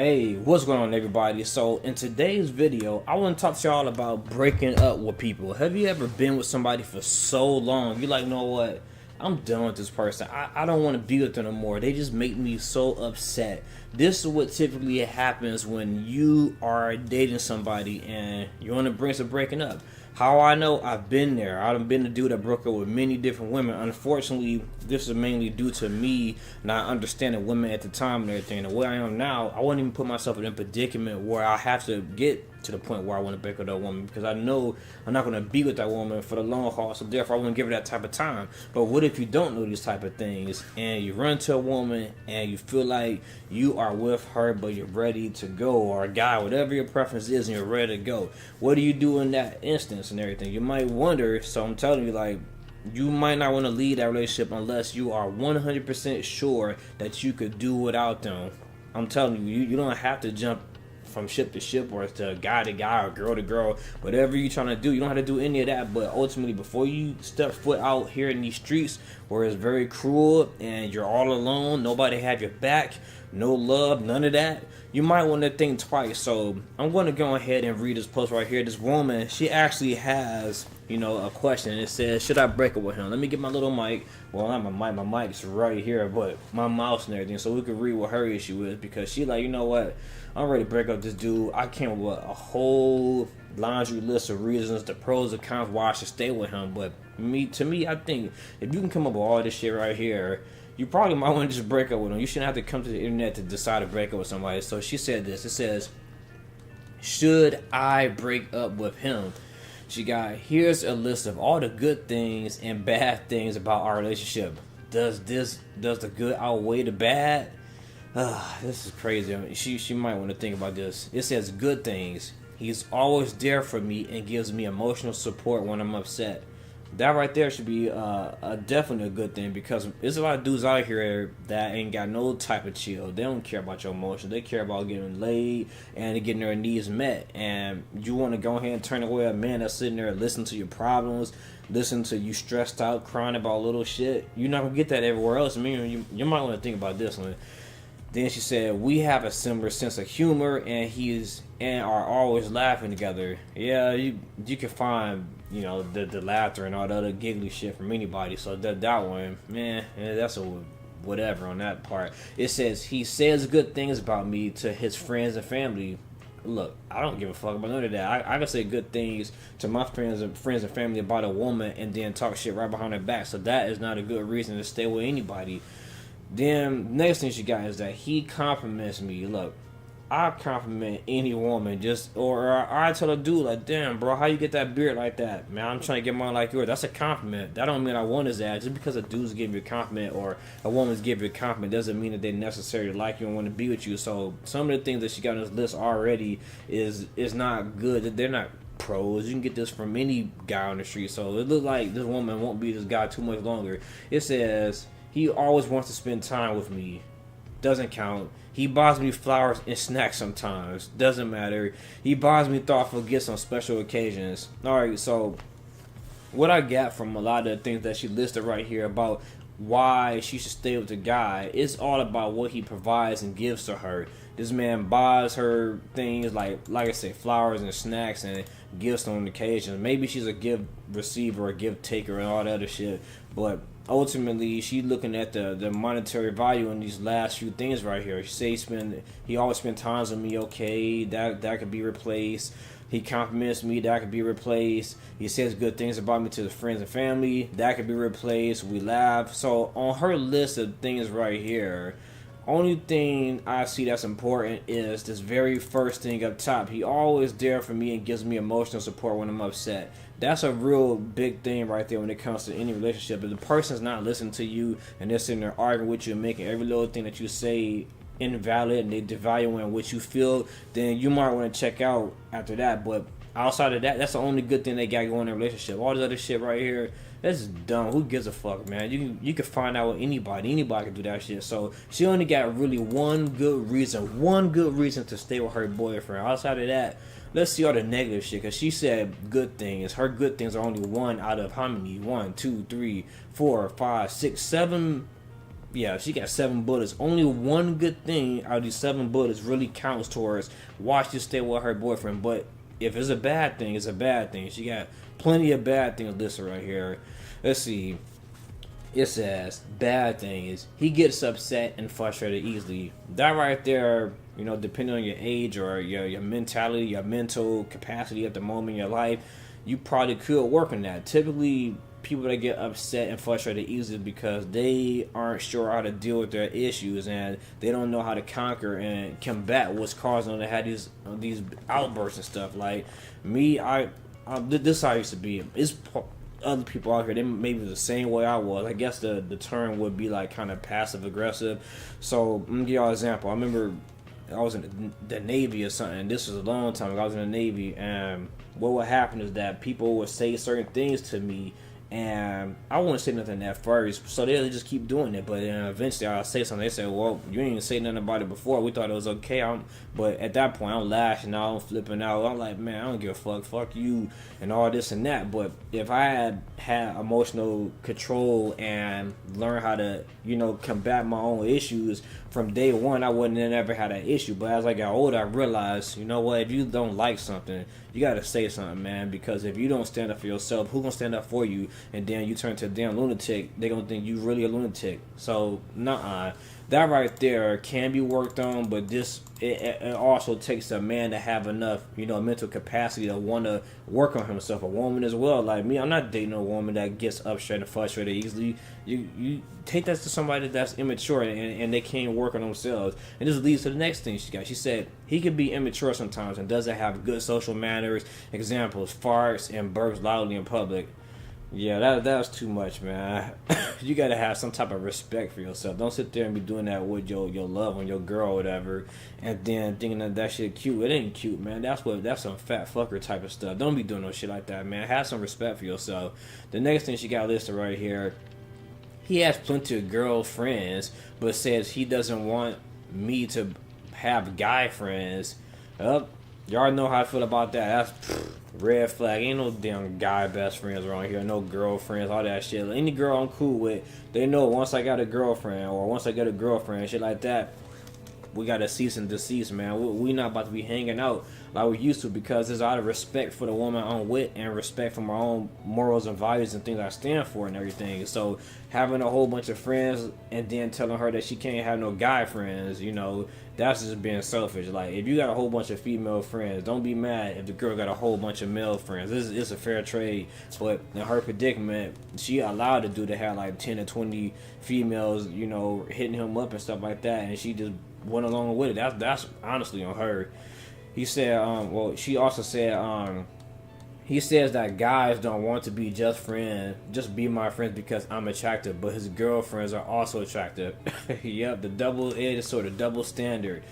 Hey, what's going on, everybody? So in today's video, I want to talk to y'all about breaking up with people. Have you ever been with somebody for so long, you're like, you know what, I'm done with this person. I don't want to be with them anymore. They just make me so upset. This is what typically happens when you are dating somebody and you're on the brink of breaking up. How I know? I've been there. I've been the dude that broke up with many different women. Unfortunately, this is mainly due to me not understanding women at the time and everything. And where I am now, I wouldn't even put myself in a predicament where I have to get to the point where I want to break up with that woman, because I know I'm not going to be with that woman for the long haul, so therefore I wouldn't give her that type of time. But what if you don't know these type of things and you run to a woman and you feel like you are with her but you're ready to go, or a guy, whatever your preference is, and you're ready to go? What do you do in that instance and everything? You might wonder. So I'm telling you, like, you might not want to leave that relationship unless you are 100% sure that you could do without them. I'm telling you, you don't have to jump from ship to ship or to guy or girl to girl, whatever you're trying to do. You don't have to do any of that. But ultimately, before you step foot out here in these streets where it's very cruel and you're all alone, nobody have your back, no love, none of that, you might want to think twice. So I'm going to go ahead and read this post right here. This woman, she actually has, a question. It says, should I break up with him? Let me get my little mic. Well, not my mic. My mic's right here, but my mouse and everything, so we can read what her issue is, because she like, you know what? I'm ready to break up with this dude. I came up with a whole laundry list of reasons, the pros and cons why I should stay with him. But to me, I think if you can come up with all this shit right here, you probably might want to just break up with him. You shouldn't have to come to the internet to decide to break up with somebody. So she said this. It says, should I break up with him? She got, here's a list of all the good things and bad things about our relationship. Does the good outweigh the bad? This is crazy. I mean, she might want to think about this. It says good things. He's always there for me and gives me emotional support when I'm upset. That right there should be definitely a good thing, because there's a lot of dudes out here that ain't got no type of chill. They don't care about your emotions. They care about getting laid and getting their needs met. And you want to go ahead and turn away a man that's sitting there listening to your problems, listen to you stressed out, crying about little shit. You're not going to get that everywhere else. I mean, you might want to think about this one. Then she said, we have a similar sense of humor and are always laughing together. Yeah, you can find, the laughter and all the other giggly shit from anybody. So that one, man, that's a whatever on that part. It says, he says good things about me to his friends and family. Look, I don't give a fuck about none of that. I can say good things to my friends and family about a woman and then talk shit right behind their back. So that is not a good reason to stay with anybody. Then next thing she got is that he compliments me. Look, I compliment any woman, or I tell a dude like, damn bro, how you get that beard like that? Man, I'm trying to get mine like yours. That's a compliment. That don't mean I want his ass. Just because a dude's giving you a compliment or a woman's giving you a compliment doesn't mean that they necessarily like you and want to be with you. So some of the things that she got on this list already is not good. They're not pros. You can get this from any guy on the street. So it looks like this woman won't be this guy too much longer. It says, he always wants to spend time with me. Doesn't count. He buys me flowers and snacks sometimes. Doesn't matter. He buys me thoughtful gifts on special occasions. Alright, so what I got from a lot of the things that she listed right here about why she should stay with the guy, it's all about what he provides and gives to her. This man buys her things like I said, flowers and snacks and gifts on occasions. Maybe she's a gift receiver or gift taker and all that other shit, but ultimately she looking at the monetary value in these last few things right here. She say he always spend times with me. Okay, that could be replaced. He compliments me. That could be replaced. He says good things about me to his friends and family. That could be replaced. We laugh. So on her list of things right here, only thing I see that's important is this very first thing up top. He always there for me and gives me emotional support when I'm upset. That's a real big thing right there when it comes to any relationship. If the person's not listening to you and they're sitting there arguing with you and making every little thing that you say invalid and they devaluing what you feel, then you might want to check out after that. But outside of that, that's the only good thing they got going in a relationship. All this other shit right here, that's dumb. Who gives a fuck, man? You can find out with anybody. Anybody can do that shit. So she only got really one good reason to stay with her boyfriend. Outside of that, let's see all the negative shit, because she said good things. Her good things are only one out of how many? 1, 2, 3, 4, 5, 6, 7 Yeah, she got 7 bullets. Only one good thing out of these 7 bullets really counts towards why she stay with her boyfriend. But if it's a bad thing, it's a bad thing. She got plenty of bad things listed right here. Let's see. It says bad thing is he gets upset and frustrated easily. That right there, depending on your age or your mentality, your mental capacity at the moment in your life, you probably could work on that. Typically, people that get upset and frustrated easily because they aren't sure how to deal with their issues and they don't know how to conquer and combat what's causing them to have these outbursts and stuff. Like me, this how I used to be. It's other people out here, they maybe the same way I was. I guess the term would be like kind of passive aggressive. So I'm gonna give y'all an example. I remember I was in the Navy or something. This was a long time ago. I was in the Navy, and what would happen is that people would say certain things to me, and I wouldn't say nothing at first, so they'll just keep doing it. But then eventually I'll say something. They say, well, you ain't even say nothing about it before. We thought it was okay. But at that point, I'm lashing out, I'm flipping out. I'm like, man, I don't give a fuck you, and all this and that. But if I had emotional control and learned how to, combat my own issues from day one, I wouldn't have never had an issue. But as I got older, I realized, you know what, if you don't like something, you gotta say something, man. Because if you don't stand up for yourself, who gonna stand up for you? And then you turn to a damn lunatic, they gonna think you really a lunatic. So, nuh-uh. That right there can be worked on, but it also takes a man to have enough, mental capacity to want to work on himself. A woman as well. Like me, I'm not dating a woman that gets upset and frustrated easily. You take that to somebody that's immature and they can't work on themselves. And this leads to the next thing she got. She said he could be immature sometimes and doesn't have good social manners. Examples: farts and burps loudly in public. Yeah, that was too much, man. You gotta have some type of respect for yourself. Don't sit there and be doing that with your love one, your girl or whatever, and then thinking that shit cute. It ain't cute, man. That's some fat fucker type of stuff. Don't be doing no shit like that, man. Have some respect for yourself. The next thing she got listed right here, he has plenty of girlfriends, but says he doesn't want me to have guy friends. Y'all know how I feel about that. That's red flag. Ain't no damn guy best friends around here. No girlfriends, all that shit. Any girl I'm cool with, they know once I got a girlfriend or once I get a girlfriend, shit like that, we got to cease and desist, man. We not about to be hanging out like we used to, because it's out of respect for the woman I'm with and respect for my own morals and values and things I stand for and everything. So having a whole bunch of friends and then telling her that she can't have no guy friends, that's just being selfish. Like, if you got a whole bunch of female friends, don't be mad if the girl got a whole bunch of male friends. It's a fair trade. But in her predicament, she allowed to do to have like 10 or 20 females, hitting him up and stuff like that, and she just went along with it. That's honestly on her. He said, she also said, he says that guys don't want to be just be my friends because I'm attractive, but his girlfriends are also attractive. Yep, the double-edged sort of double standard.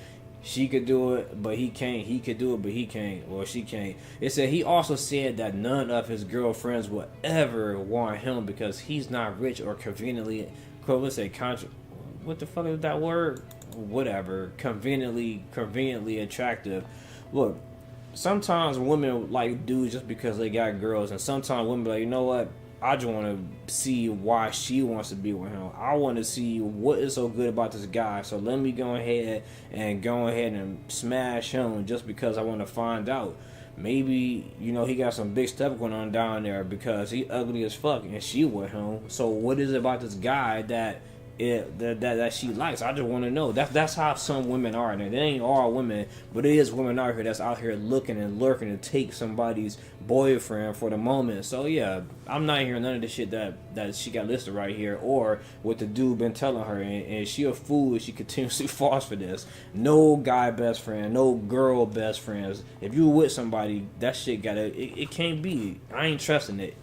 She could do it, but he can't. He could do it, but he can't. Or she can't. It said he also said that none of his girlfriends will ever want him because he's not rich or conveniently, what the fuck is that word? Whatever. Conveniently attractive. Look, sometimes women like dudes just because they got girls, and sometimes women be like, you know what? I just want to see why she wants to be with him. I want to see what is so good about this guy. So let me go ahead and smash him just because I want to find out. Maybe, he got some big stuff going on down there because he ugly as fuck and she with him. So what is it about this guy that she likes? I just want to know. That's how some women are. And they ain't all women, but it is women out here that's out here looking and lurking to take somebody's boyfriend for the moment. So yeah, I'm not hearing none of the shit that she got listed right here, or what the dude been telling her. And she a fool if she continuously falls for this. No guy best friend, no girl best friends. If you with somebody, that shit it can't be. I ain't trusting it.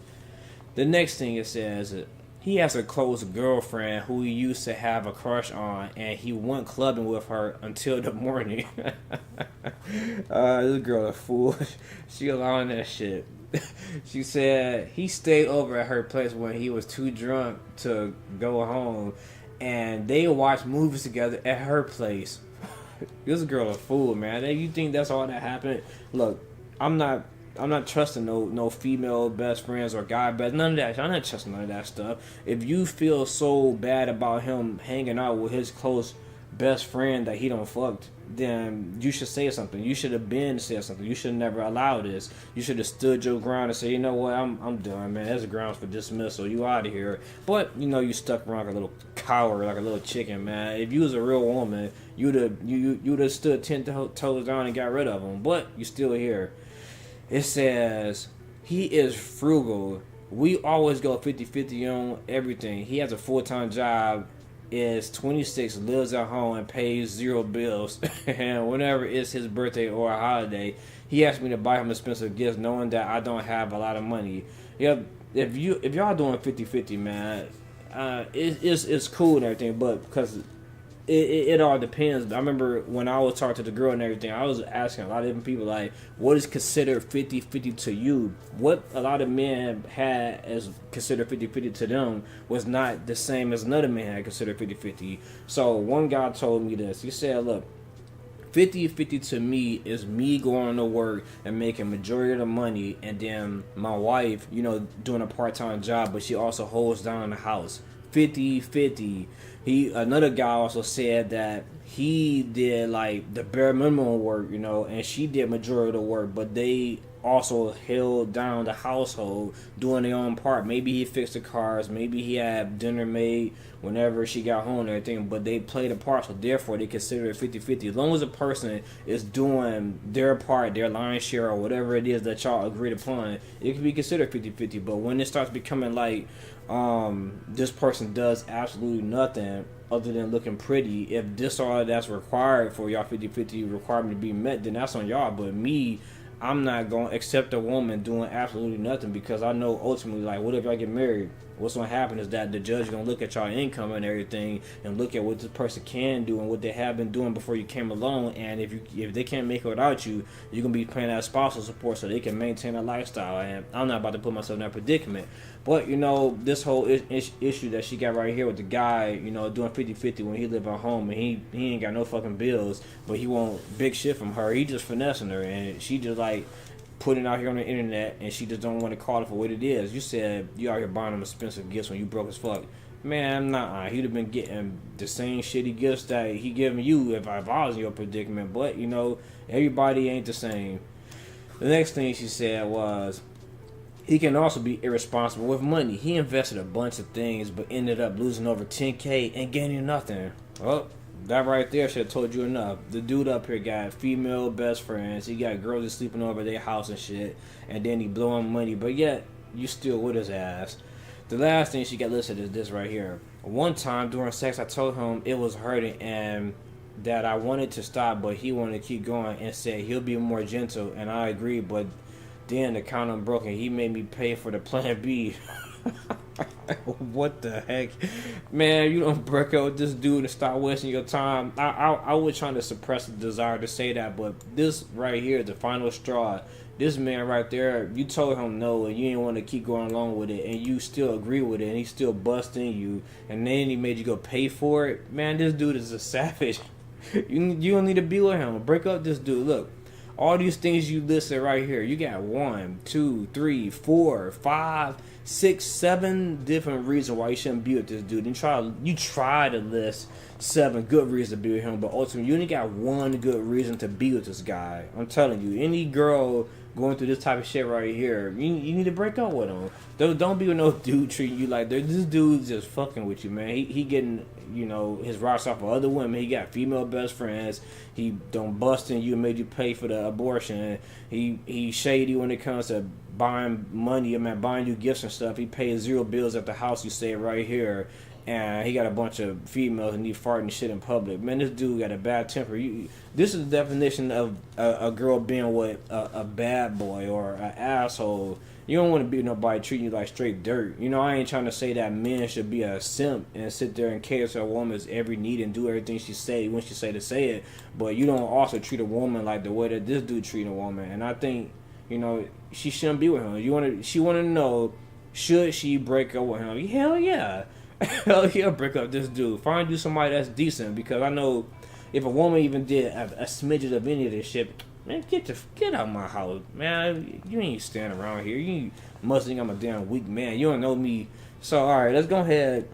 The next thing it says, he has a close girlfriend who he used to have a crush on, and he went clubbing with her until the morning. This girl a fool. She allowing that shit. She said he stayed over at her place when he was too drunk to go home, and they watched movies together at her place. This girl a fool, man. You think that's all that happened? Look, I'm not I'm not trusting no female best friends or guy best. None of that. I'm not trusting none of that stuff. If you feel so bad about him hanging out with his close best friend that he don't fucked, then you should say something. You should have been said something. You should have never allowed this. You should have stood your ground and said, you know what, I'm done, man. That's grounds for dismissal. You out of here. But you stuck around like a little coward, like a little chicken, man. If you was a real woman, you'd have stood 10 toes down and got rid of him. But you still here. It says he is frugal. We always go 50-50 on everything. He has a full-time job, is 26, lives at home, and pays 0 bills. And whenever it's his birthday or a holiday, he asks me to buy him expensive gifts, knowing that I don't have a lot of money. Yeah, if y'all doing 50-50, man, it's cool and everything, but because it all depends. I remember when I was talking to the girl and everything, I was asking a lot of different people, like, what is considered 50-50 to you? What a lot of men had as considered 50-50 to them was not the same as another man had considered 50-50. So one guy told me this. He said, look, 50-50 to me is me going to work and making majority of the money, and then my wife, doing a part-time job, but she also holds down the house. 50-50. Another guy also said that he did like the bare minimum work, and she did majority of the work, but they also held down the household doing their own part. Maybe he fixed the cars, maybe he had dinner made whenever she got home and everything, but they played a part, so therefore they consider it 50-50. As long as a person is doing their part, their lion's share, or whatever it is that y'all agreed upon, it can be considered 50-50. But when it starts becoming like this person does absolutely nothing other than looking pretty, if this all that's required for y'all 50-50 requirement to be met, then that's on y'all. But me, I'm not going to accept a woman doing absolutely nothing, because I know ultimately, like, what if y'all get married? What's going to happen is that the judge is going to look at y'all income and everything and look at what this person can do and what they have been doing before you came along. And if they can't make it without you, you're going to be paying that spousal support so they can maintain a lifestyle. And I'm not about to put myself in that predicament. But, this whole issue that she got right here with the guy, doing 50-50 when he live at home and he ain't got no fucking bills, but he want big shit from her. He just finessing her, and she just like putting it out here on the internet, and she just don't want to call it for what it is. You said you out here buying him expensive gifts when you broke as fuck. Man, nah, he'd have been getting the same shitty gifts that he giving you if I was in your predicament. But, everybody ain't the same. The next thing she said was, he can also be irresponsible with money. He invested a bunch of things, but ended up losing over $10K and gaining nothing. Well, that right there should have told you enough. The dude up here got female best friends. He got girls that's sleeping over their house and shit. And then he blowing money. But yet, you still with his ass. The last thing she got listed is this right here. One time during sex, I told him it was hurting and that I wanted to stop, but he wanted to keep going and said he'll be more gentle. And I agreed, but then the condom broke and he made me pay for the plan B. What the heck, man? You don't break up with this dude and start wasting your time. I was trying to suppress the desire to say that, but this right here is the final straw. This man right there, you told him no and you didn't want to keep going along with it, and you still agree with it, and he still busting you, and then he made you go pay for it. Man, this dude is a savage. You don't need to be with him. Break up this dude. Look, all these things you listed right here, you got 1, 2, 3, 4, 5, 6, 7 different reasons why you shouldn't be with this dude. And you try to list 7 good reasons to be with him, but ultimately you only got 1 good reason to be with this guy. I'm telling you, any girl going through this type of shit right here, you need to break up with him. Don't be with no dude treating you like this dude's just fucking with you, man. He getting his rocks off of other women. He got female best friends. He don't busting you and made you pay for the abortion. He shady when it comes to buying buying you gifts and stuff. He pays 0 bills at the house you stay right here, and he got a bunch of females and he farting shit in public. Man, this dude got a bad temper. This is the definition of a girl being with a bad boy or an asshole. You don't want to be with nobody treating you like straight dirt. I ain't trying to say that men should be a simp and sit there and cater to a woman's every need and do everything she say when she say to say it. But you don't also treat a woman like the way that this dude treat a woman. And I think, she shouldn't be with him. She want to know, should she break up with him? Hell yeah. Hell yeah, break up this dude. Find you somebody that's decent, because I know if a woman even did a smidget of any of this shit, Man, get out my house, man. You ain't standing around here. You must think I'm a damn weak man. You don't know me. So, all right, let's go ahead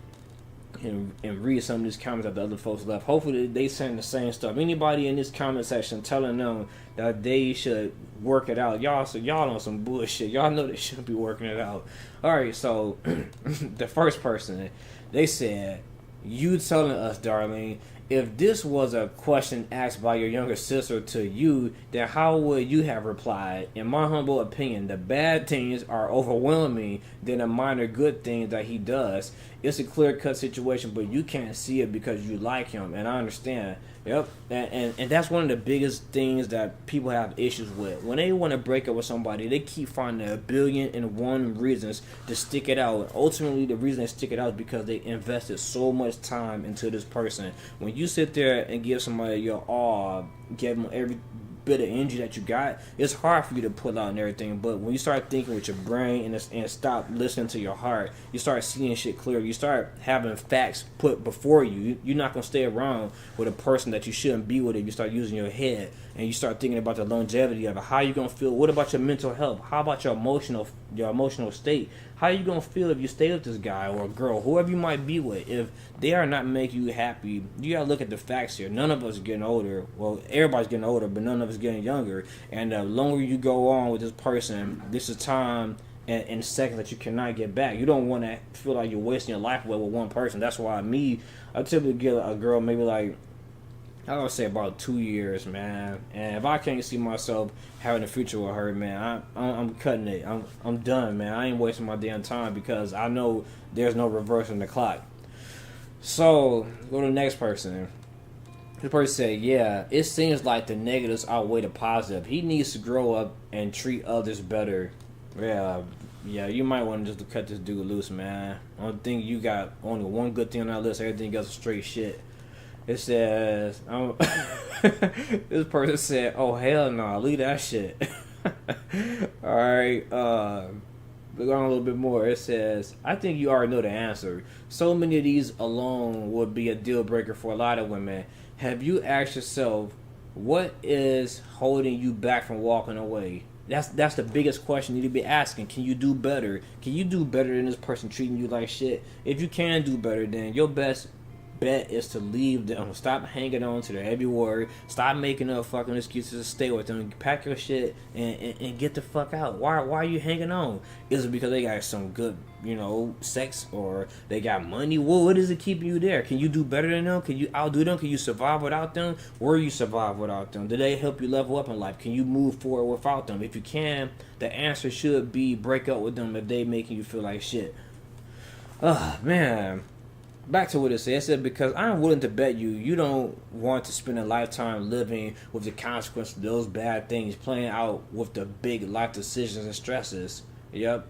and read some of these comments that the other folks left. Hopefully they saying the same stuff. Anybody in this comment section telling them that they should work it out, y'all on some bullshit. Y'all know they shouldn't be working it out. All right, so the first person, they said, you telling us, Darlene, if this was a question asked by your younger sister to you, then how would you have replied? In my humble opinion, the bad things are overwhelming than the minor good things that he does. It's a clear-cut situation, but you can't see it because you like him, and I understand. Yep, and that's one of the biggest things that people have issues with. When they want to break up with somebody, they keep finding 1,000,000,001 reasons to stick it out. And ultimately, the reason they stick it out is because they invested so much time into this person. When you sit there and give somebody your all, give them every bit of energy that you got, it's hard for you to pull out and everything. But when you start thinking with your brain and stop listening to your heart, you start seeing shit clear. You start having facts put before you. You're not gonna stay around with a person that you shouldn't be with if you start using your head and you start thinking about the longevity of it. How you gonna feel? What about your mental health? How about your emotional state? How you gonna feel if you stay with this guy or girl, whoever you might be with? If they are not making you happy, you gotta look at the facts here. None of us are getting older. Well, everybody's getting older, but none of us getting younger. And the longer you go on with this person, this is time and seconds that you cannot get back. You don't want to feel like you're wasting your life away with one person. That's why I typically get a girl maybe like, I would say about 2 years, man. And if I can't see myself having a future with her, man, I'm cutting it. I'm done, man. I ain't wasting my damn time because I know there's no reversing the clock. So, go to the next person. This person said, yeah, it seems like the negatives outweigh the positive. He needs to grow up and treat others better. Yeah, you might want to just cut this dude loose, man. I don't think you got only one good thing on that list. Everything else is straight shit. It says, this person said, oh, hell no, leave that shit. Alright, look on a little bit more. It says, I think you already know the answer. So many of these alone would be a deal breaker for a lot of women. Have you asked yourself, what is holding you back from walking away? That's the biggest question you need to be asking. Can you do better? Can you do better than this person treating you like shit? If you can do better, then your best bet is to leave them. Stop hanging on to their every word. Stop making up fucking excuses to stay with them. Pack your shit and get the fuck out. Why are you hanging on? Is it because they got some good, sex, or they got money? Well, what is it keeping you there? Can you do better than them? Can you outdo them? Can you survive without them? Will you survive without them? Do they help you level up in life? Can you move forward without them? If you can, the answer should be break up with them if they making you feel like shit. Man. Back to what it said. It said, because I'm willing to bet you don't want to spend a lifetime living with the consequences of those bad things playing out with the big life decisions and stresses. Yep,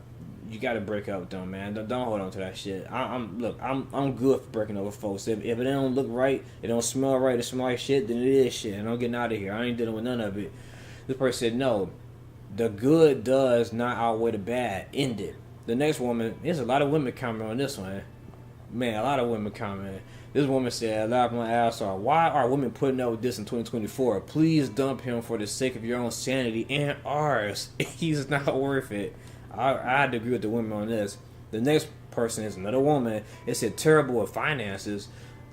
you got to break up with them, man. Don't hold on to that shit. I'm good for breaking up with folks. If it don't look right, it don't smell right, it smell like shit, then it is shit. And I'm getting out of here. I ain't dealing with none of it. This person said, no, the good does not outweigh the bad. End it. The next woman, there's a lot of women commenting on this one. Man, a lot of women comment. This woman said, laugh my ass off. Why are women putting up with this in 2024? Please dump him for the sake of your own sanity and ours. He's not worth it. I had to agree with the women on this. The next person is another woman. It said, terrible with finances.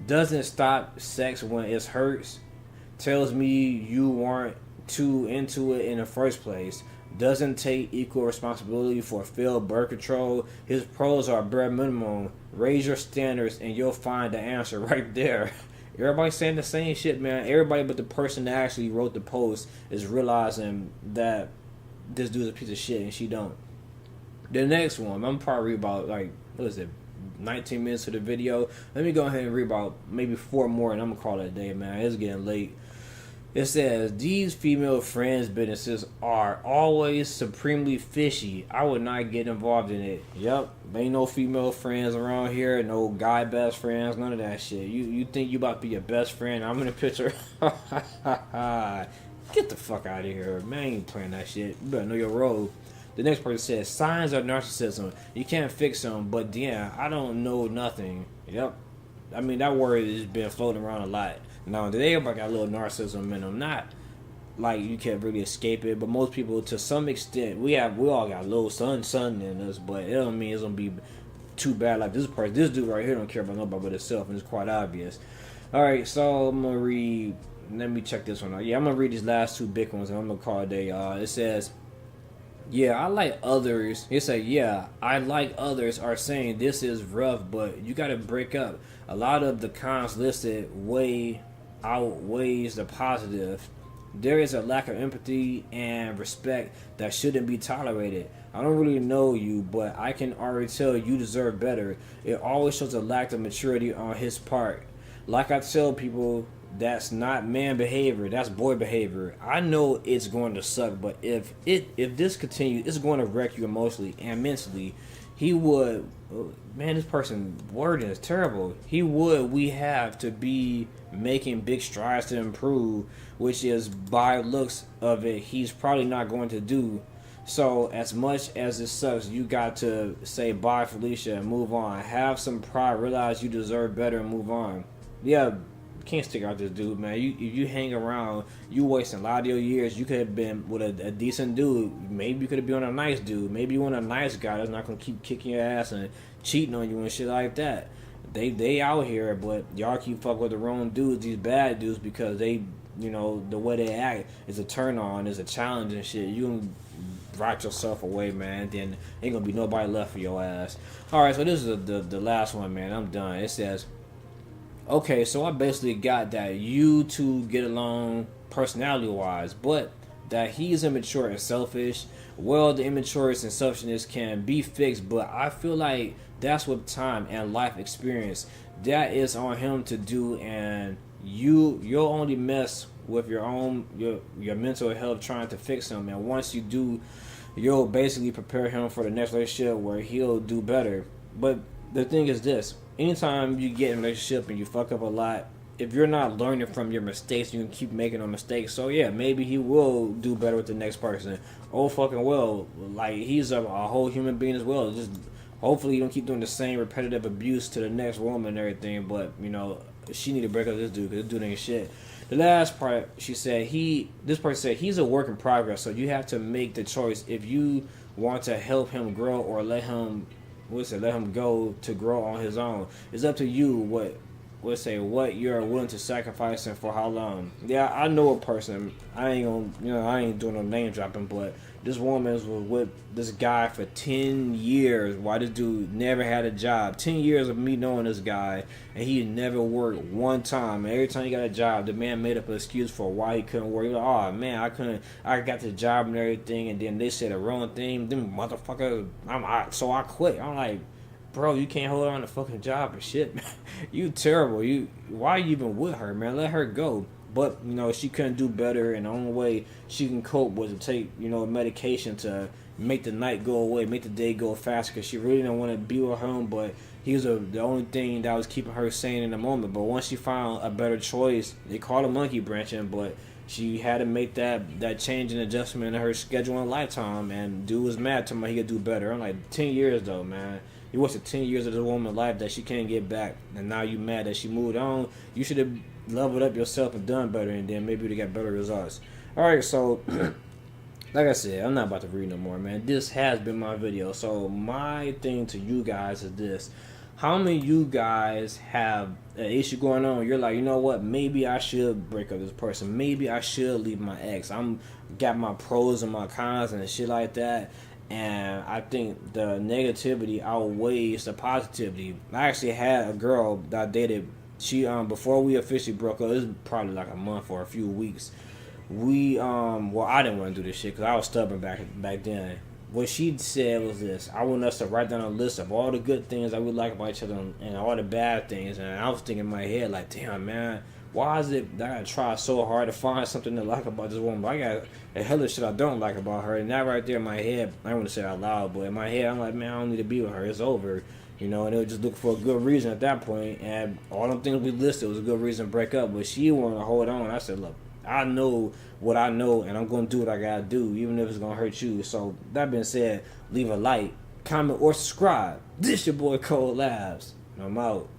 Doesn't stop sex when it hurts. Tells me you weren't too into it in the first place. Doesn't take equal responsibility for failed birth control. His pros are bare minimum. Raise your standards and you'll find the answer right there. Everybody's saying the same shit, man. Everybody but the person that actually wrote the post is realizing that this dude's a piece of shit and she don't. The next one, I'm probably about 19 minutes of the video. Let me go ahead and read about maybe 4 more and I'm gonna call it a day, man. It's getting late. It says, these female friends businesses are always supremely fishy. I would not get involved in it. Yep, ain't no female friends around here, no guy best friends, none of that shit. You think you about to be your best friend? I'm in a picture. Get the fuck out of here, man. You ain't playing that shit. You better know your role. The next person says, signs of narcissism. You can't fix them, but yeah, I don't know nothing. Yep. I mean, that word has been floating around a lot. Now, today everybody got a little narcissism in them. like you can't really escape it. But most people, to some extent, we all got a little sun in us, but it don't mean it's gonna be too bad. Like this dude right here don't care about nobody but himself, and it's quite obvious. All right, so I'm gonna read. Let me check this one out. Yeah, I'm gonna read these last two big ones, and I'm gonna call it a. It says, "Yeah, I like others." It said, "Yeah, I like others are saying this is rough, but you gotta break up. A lot of the cons listed outweighs the positive. There is a lack of empathy and respect that shouldn't be tolerated. I don't really know you, but I can already tell you deserve better. It always shows a lack of maturity on his part. Like I tell people, that's not man behavior, that's boy behavior. I know it's going to suck, but if this continues, it's going to wreck you emotionally and mentally. He would, man, this person wording is terrible. We have to be making big strides to improve, which is by looks of it, he's probably not going to do. So as much as it sucks, you got to say bye, Felicia, and move on. Have some pride, realize you deserve better, and move on. Yeah, can't stick out this dude, man. If you hang around, you wasting a lot of your years. You could have been with a decent dude. Maybe you could have been a nice dude. Maybe you want a nice guy that's not gonna keep kicking your ass and cheating on you and shit like that. They out here, but y'all keep fucking with the wrong dudes, these bad dudes, because they, you know, the way they act is a turn on, is a challenge and shit. You can rot yourself away, man. Then ain't gonna be nobody left for your ass. All right, so this is the last one, man. I'm done. It says, okay, so I basically got that you two get along personality-wise, but that he's immature and selfish. Well, the immaturity and selfishness can be fixed, but I feel like that's with time and life experience. That is on him to do, and you'll only mess with your mental health trying to fix him. And once you do, you'll basically prepare him for the next relationship where he'll do better. But the thing is this: anytime you get in a relationship and you fuck up a lot, if you're not learning from your mistakes, you can keep making a mistake. So yeah, maybe he will do better with the next person. Oh fucking well, like he's a whole human being as well. Just hopefully you don't keep doing the same repetitive abuse to the next woman and everything. But you know, she need to break up with this dude, because this dude ain't shit. The last part, she said this person said he's a work in progress. So you have to make the choice if you want to help him grow or let him go to grow on his own. It's up to you what you're willing to sacrifice and for how long. Yeah, I know a person. I ain't doing no name dropping, but this woman was with this guy for 10 years. Why this dude never had a job. 10 years of me knowing this guy, and he never worked one time. And every time he got a job, the man made up an excuse for why he couldn't work. He was like, oh man, I got the job and everything, and then they said the wrong thing. Them motherfuckers, so I quit. I'm like, bro, you can't hold on to fucking job and shit, man. You terrible. Why are you even with her, man? Let her go. But, you know, she couldn't do better, and the only way she can cope was to take, you know, medication to make the night go away, make the day go faster, because she really didn't want to be with him, but he was the only thing that was keeping her sane in the moment. But once she found a better choice, they called it monkey branching, but she had to make that change and adjustment in her schedule and lifetime, and dude was mad to me he could do better. I'm like, 10 years though, man. You wasted 10 years of this woman's life that she can't get back, and now you mad that she moved on. You should have leveled up yourself and done better, and then maybe you would have got better results. Alright, so like I said, I'm not about to read no more, man. This has been my video. So my thing to you guys is this: how many of you guys have an issue going on? You're like, you know what? Maybe I should break up with this person. Maybe I should leave my ex. I'm got my pros and my cons and shit like that. And I think the negativity outweighs the positivity. I actually had a girl that I dated. She before we officially broke up, it was probably like a month or a few weeks. We I didn't want to do this shit because I was stubborn back then. What she said was this: I want us to write down a list of all the good things that we like about each other and all the bad things. And I was thinking in my head, like, damn, man, why is it that I gotta try so hard to find something to like about this woman? But I got a hell of shit I don't like about her. And that right there in my head, I don't want to say it out loud, but in my head, I'm like, man, I don't need to be with her. It's over. You know, and they were just looking for a good reason at that point. And all them things we listed was a good reason to break up. But she wanted to hold on. I said, look, I know what I know, and I'm going to do what I got to do, even if it's going to hurt you. So, that being said, leave a like, comment, or subscribe. This your boy, Labz. I'm out.